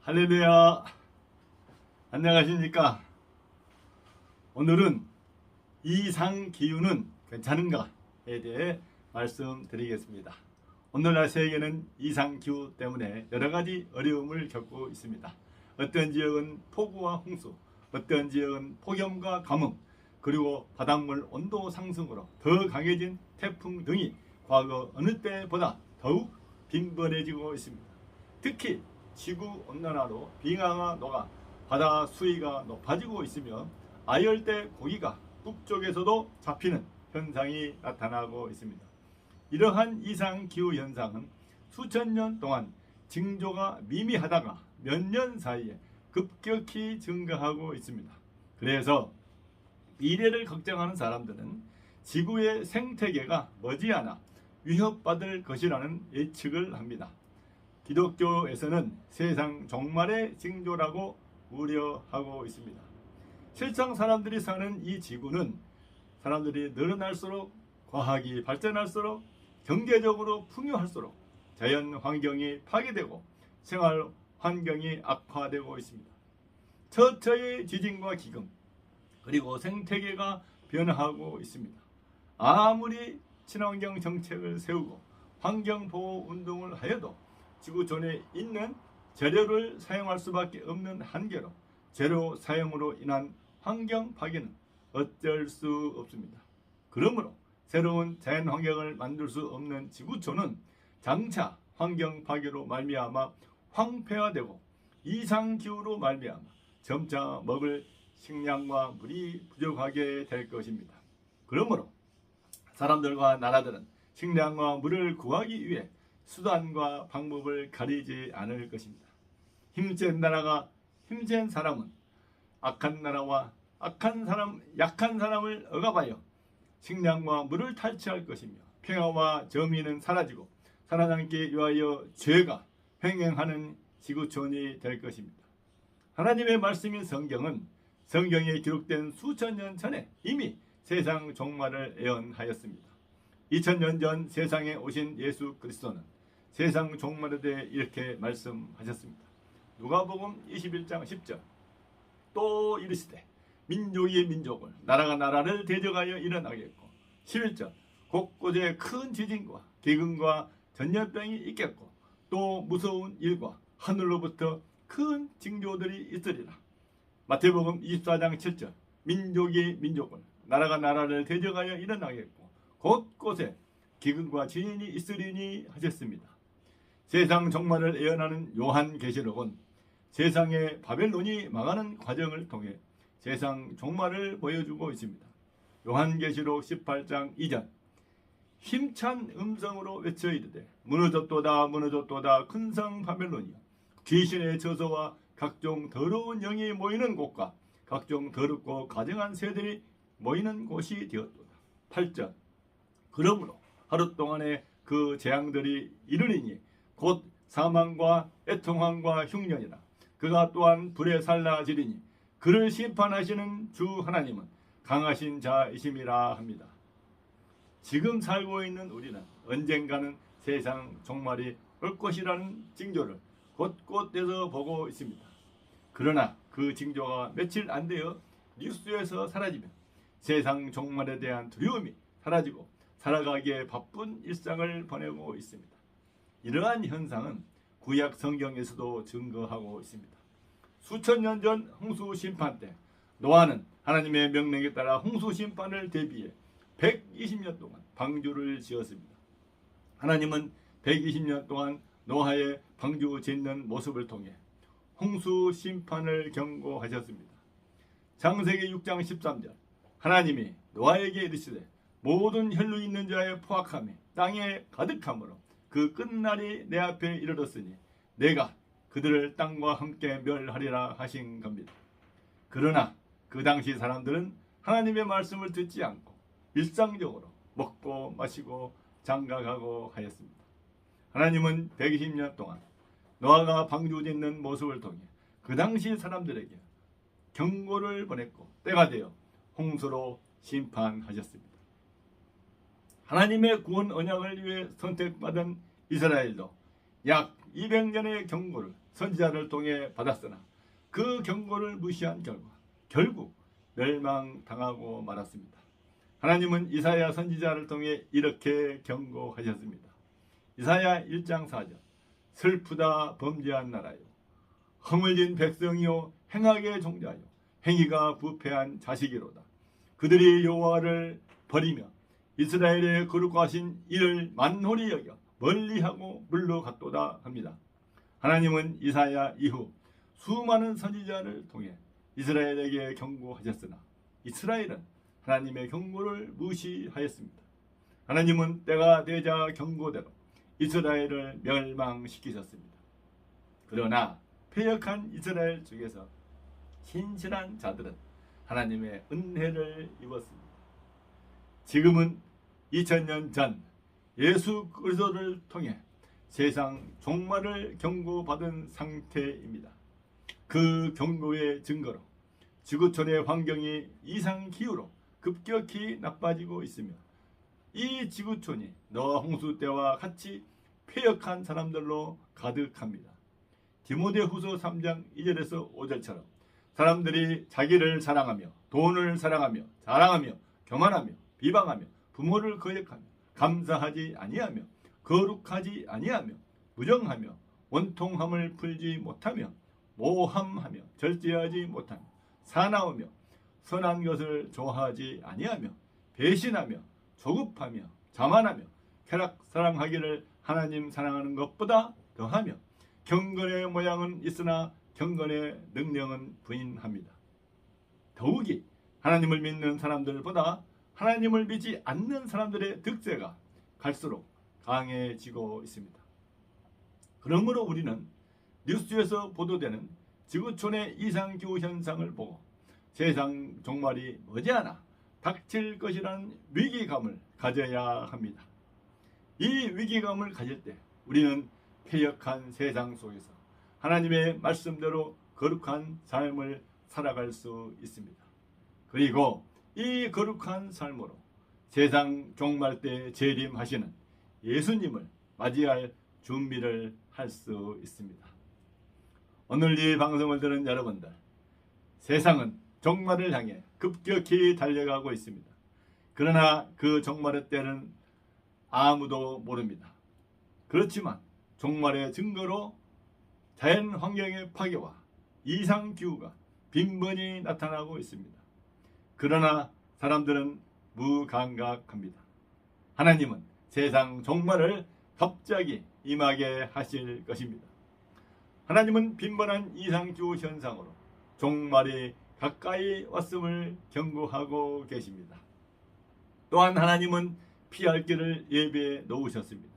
할렐루야. 안녕하십니까? 오늘은 이상기후는 괜찮은가에 대해 말씀드리겠습니다. 오늘날 세계는 이상기후 때문에 여러가지 어려움을 겪고 있습니다. 어떤 지역은 폭우와 홍수, 어떤 지역은 폭염과 가뭄, 그리고 바닷물 온도 상승으로 더 강해진 태풍 등이 과거 어느 때보다 더욱 빈번해지고 있습니다. 특히 지구온난화로 빙하가 녹아 바다 수위가 높아지고 있으며 아열대 고기가 북쪽에서도 잡히는 현상이 나타나고 있습니다. 이러한 이상기후 현상은 수천 년 동안 징조가 미미하다가 몇 년 사이에 급격히 증가하고 있습니다. 그래서 미래를 걱정하는 사람들은 지구의 생태계가 머지않아 위협받을 것이라는 예측을 합니다. 기독교에서는 세상 종말의 징조라고 우려하고 있습니다. 실상 사람들이 사는 이 지구는 사람들이 늘어날수록 과학이 발전할수록 경제적으로 풍요할수록 자연 환경이 파괴되고 생활 환경이 악화되고 있습니다. 처처의 지진과 기금 그리고 생태계가 변화하고 있습니다. 아무리 친환경 정책을 세우고 환경보호 운동을 하여도 지구촌에 있는 재료를 사용할 수밖에 없는 한계로 재료 사용으로 인한 환경 파괴는 어쩔 수 없습니다. 그러므로 새로운 자연 환경을 만들 수 없는 지구촌은 장차 환경 파괴로 말미암아 황폐화되고 이상기후로 말미암아 점차 먹을 식량과 물이 부족하게 될 것입니다. 그러므로 사람들과 나라들은 식량과 물을 구하기 위해 수단과 방법을 가리지 않을 것입니다. 힘센 나라가 힘센 사람은 악한 나라와 약한 사람을 억압하여 식량과 물을 탈취할 것이며 평화와 정의는 사라지고 살아남기 위하여 죄가 횡행하는 지구촌이 될 것입니다. 하나님의 말씀인 성경은 성경에 기록된 수천 년 전에 이미 세상 종말을 예언하였습니다. 2000년 전 세상에 오신 예수 그리스도는 세상 종말에 대해 이렇게 말씀하셨습니다. 누가복음 21장 10절 또 이르시되 민족이 민족을 나라가 나라를 대적하여 일어나겠고 11절 곳곳에 큰 지진과 기근과 전염병이 있겠고 또 무서운 일과 하늘로부터 큰 징조들이 있으리라. 마태복음 24장 7절 민족이 민족을 나라가 나라를 대적하여 일어나겠고 곳곳에 기근과 지진이 있으리니 하셨습니다. 세상 종말을 예언하는 요한계시록은 세상의 바벨론이 망하는 과정을 통해 세상 종말을 보여주고 있습니다. 요한계시록 18장 2절 힘찬 음성으로 외쳐 이르되 무너졌도다 무너졌도다 큰 성 바벨론이여 귀신의 저소와 각종 더러운 영이 모이는 곳과 각종 더럽고 가증한 새들이 모이는 곳이 되었도다. 8절 그러므로 하루 동안에 그 재앙들이 이르리니 곧 사망과 애통함과 흉년이라. 그가 또한 불에 살라지리니 그를 심판하시는 주 하나님은 강하신 자이심이라 합니다. 지금 살고 있는 우리는 언젠가는 세상 종말이 올 것이라는 징조를 곳곳에서 보고 있습니다. 그러나 그 징조가 며칠 안 되어 뉴스에서 사라지면 세상 종말에 대한 두려움이 사라지고 살아가기에 바쁜 일상을 보내고 있습니다. 이러한 현상은 구약 성경에서도 증거하고 있습니다. 수천 년 전 홍수 심판 때 노아는 하나님의 명령에 따라 홍수 심판을 대비해 120년 동안 방주를 지었습니다. 하나님은 120년 동안 노아의 방주 짓는 모습을 통해 홍수 심판을 경고하셨습니다. 창세기 6장 13절 하나님이 노아에게 이르시되 모든 혈루 있는 자의 포악함이 땅에 가득함으로 그 끝날이 내 앞에 이르렀으니 내가 그들을 땅과 함께 멸하리라 하신 겁니다. 그러나 그 당시 사람들은 하나님의 말씀을 듣지 않고 일상적으로 먹고 마시고 장가가고 하였습니다. 하나님은 120년 동안 노아가 방주 짓는 모습을 통해 그 당시 사람들에게 경고를 보냈고 때가 되어 홍수로 심판하셨습니다. 하나님의 구원 언약을 위해 선택받은 이스라엘도 약 200년의 경고를 선지자를 통해 받았으나 그 경고를 무시한 결과 결국 멸망당하고 말았습니다. 하나님은 이사야 선지자를 통해 이렇게 경고하셨습니다. 이사야 1장 4절 슬프다 범죄한 나라요 허물진 백성이요 행악의 종자요 행위가 부패한 자식이로다. 그들이 여호와를 버리며 이스라엘의 거룩하신 이를 만홀히 여겨 멀리하고 물러갔도다 합니다. 하나님은 이사야 이후 수많은 선지자를 통해 이스라엘에게 경고하셨으나 이스라엘은 하나님의 경고를 무시하였습니다. 하나님은 때가 되자 경고대로 이스라엘을 멸망시키셨습니다. 그러나 패역한 이스라엘 중에서 신실한 자들은 하나님의 은혜를 입었습니다. 지금은 2000년 전 예수 그리스도를 통해 세상 종말을 경고받은 상태입니다. 그 경고의 증거로 지구촌의 환경이 이상기후로 급격히 나빠지고 있으며 이 지구촌이 노아 홍수 때와 같이 패역한 사람들로 가득합니다. 디모데후서 3장 2절에서 5절처럼 사람들이 자기를 사랑하며 돈을 사랑하며 자랑하며 교만하며 비방하며 부모를 거역하며 감사하지 아니하며 거룩하지 아니하며 무정하며 원통함을 풀지 못하며 모함하며 절제하지 못하며 사나우며 선한 것을 좋아하지 아니하며 배신하며 조급하며 자만하며 쾌락 사랑하기를 하나님 사랑하는 것보다 더하며 경건의 모양은 있으나 경건의 능력은 부인합니다. 더욱이 하나님을 믿는 사람들보다 하나님을 믿지 않는 사람들의 득세가 갈수록 강해지고 있습니다. 그러므로 우리는 뉴스에서 보도되는 지구촌의 이상기후 현상을 보고 세상 종말이 머지않아 닥칠 것이라는 위기감을 가져야 합니다. 이 위기감을 가질 때 우리는 패역한 세상 속에서 하나님의 말씀대로 거룩한 삶을 살아갈 수 있습니다. 그리고 이 거룩한 삶으로 세상 종말 때 재림하시는 예수님을 맞이할 준비를 할 수 있습니다. 오늘 이 방송을 들은 여러분들, 세상은 종말을 향해 급격히 달려가고 있습니다. 그러나 그 종말의 때는 아무도 모릅니다. 그렇지만 종말의 증거로 자연 환경의 파괴와 이상기후가 빈번히 나타나고 있습니다. 그러나 사람들은 무감각합니다. 하나님은 세상 종말을 갑자기 임하게 하실 것입니다. 하나님은 빈번한 이상기후 현상으로 종말이 가까이 왔음을 경고하고 계십니다. 또한 하나님은 피할 길을 예배해 놓으셨습니다.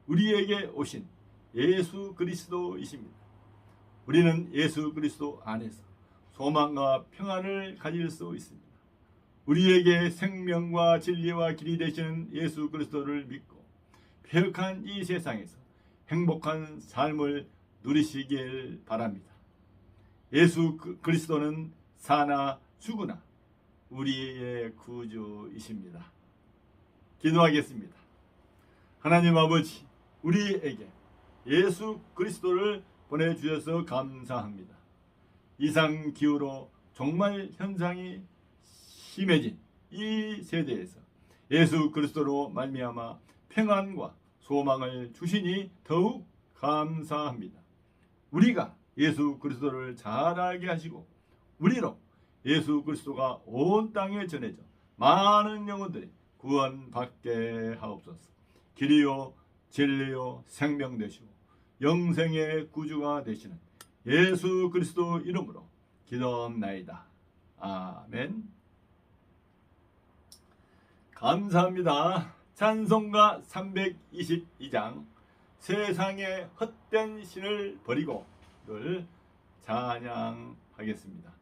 우리에게 오신 예수 그리스도이십니다. 우리는 예수 그리스도 안에서 소망과 평안을 가질 수 있습니다. 우리에게 생명과 진리와 길이 되시는 예수 그리스도를 믿고 패역한 이 세상에서 행복한 삶을 누리시길 바랍니다. 예수 그리스도는 사나 죽으나 우리의 구주이십니다. 기도하겠습니다. 하나님 아버지, 우리에게 예수 그리스도를 보내주셔서 감사합니다. 이상기후로 종말 현상이 심해진 이 세대에서 예수 그리스도로 말미암아 평안과 소망을 주시니 더욱 감사합니다. 우리가 예수 그리스도를 잘 알게 하시고 우리로 예수 그리스도가 온 땅에 전해져 많은 영혼들이 구원받게 하옵소서. 길이요 진리요 생명 되시고 영생의 구주가 되시는 예수 그리스도 이름으로 기도합나이다. 아멘. 감사합니다. 찬송가 322장 세상의 헛된 신을 버리고를 찬양하겠습니다.